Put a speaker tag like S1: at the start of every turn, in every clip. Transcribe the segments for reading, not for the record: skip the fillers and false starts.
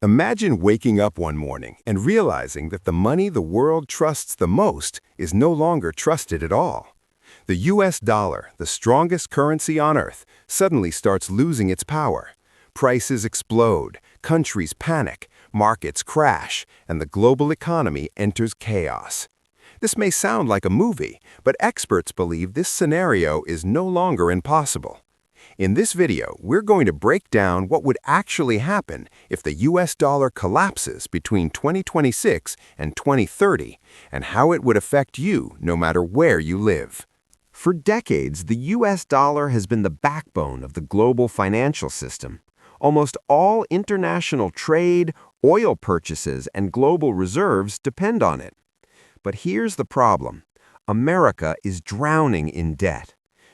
S1: Imagine waking up one morning and realizing that the money the world trusts the most is no longer trusted at all. The US dollar, the strongest currency on earth, suddenly starts losing its power. Prices explode, countries panic, markets crash, and the global economy enters chaos. This may sound like a movie, but experts believe this scenario is no longer impossible. In this video, we're going to break down what would actually happen if the US dollar collapses between 2026 and 2030 and how it would affect you no matter where you live.
S2: For decades, the US dollar has been the backbone of the global financial system. Almost all international trade, oil purchases, and global reserves depend on it. But here's the problem. America is drowning in debt.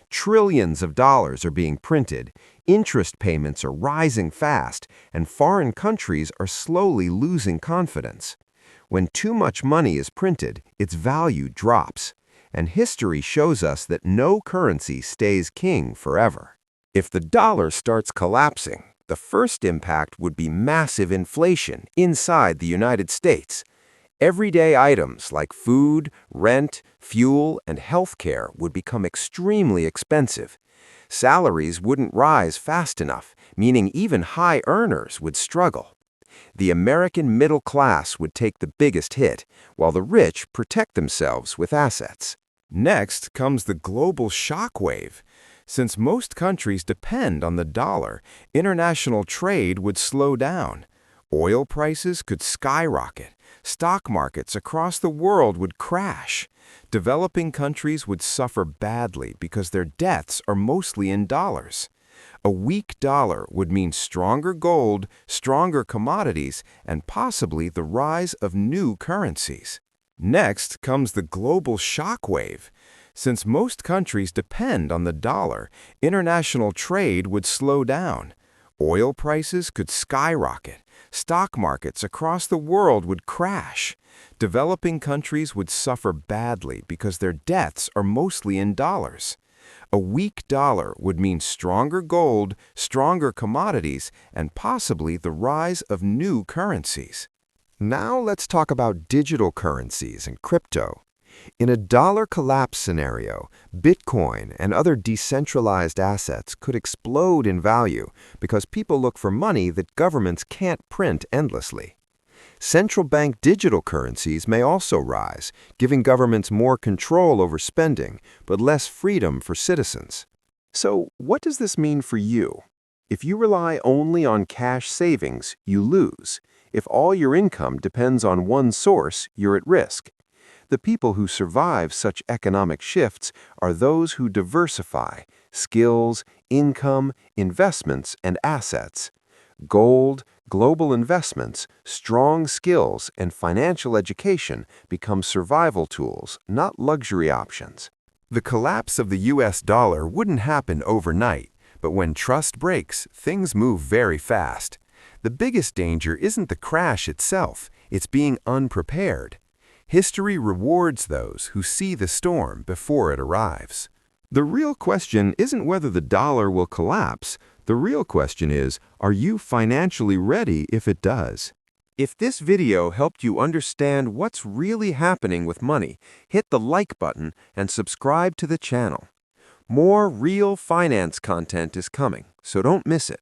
S2: Trillions of dollars are being printed, interest payments are rising fast, and foreign countries are slowly losing confidence. When too much money is printed, its value drops, and history shows us that no currency stays king forever.
S1: If the dollar starts collapsing, the first impact would be massive inflation inside the United States. Everyday items like food, rent, fuel, and healthcare would become extremely expensive. Salaries wouldn't rise fast enough, meaning even high earners would struggle. The American middle class would take the biggest hit, while the rich protect themselves with assets. Next comes the global shockwave. Since most countries depend on the dollar, international trade would slow down. Oil prices could skyrocket. Stock markets across the world would crash. Developing countries would suffer badly because their debts are mostly in dollars. A weak dollar would mean stronger gold, stronger commodities, and possibly the rise of new currencies. Next comes the global shockwave. Since most countries depend on the dollar, international trade would slow down. Oil prices could skyrocket. Stock markets across the world would crash. Developing countries would suffer badly because their debts are mostly in dollars. A weak dollar would mean stronger gold, stronger commodities, and possibly the rise of new currencies.
S2: Now let's talk about digital currencies and crypto. In a dollar collapse scenario, Bitcoin and other decentralized assets could explode in value because people look for money that governments can't print endlessly. Central bank digital currencies may also rise, giving governments more control over spending, but less freedom for citizens. So, what does this mean for you? If you rely only on cash savings, you lose. If all your income depends on one source, you're at risk. The people who survive such economic shifts are those who diversify skills, income, investments, and assets. Gold, global investments, strong skills, and financial education become survival tools, not luxury options.
S1: The collapse of the US dollar wouldn't happen overnight, but when trust breaks, things move very fast. The biggest danger isn't the crash itself, it's being unprepared. History rewards those who see the storm before it arrives. The real question isn't whether the dollar will collapse. The real question is, are you financially ready if it does? If this video helped you understand what's really happening with money, hit the like button and subscribe to the channel. More real finance content is coming, so don't miss it.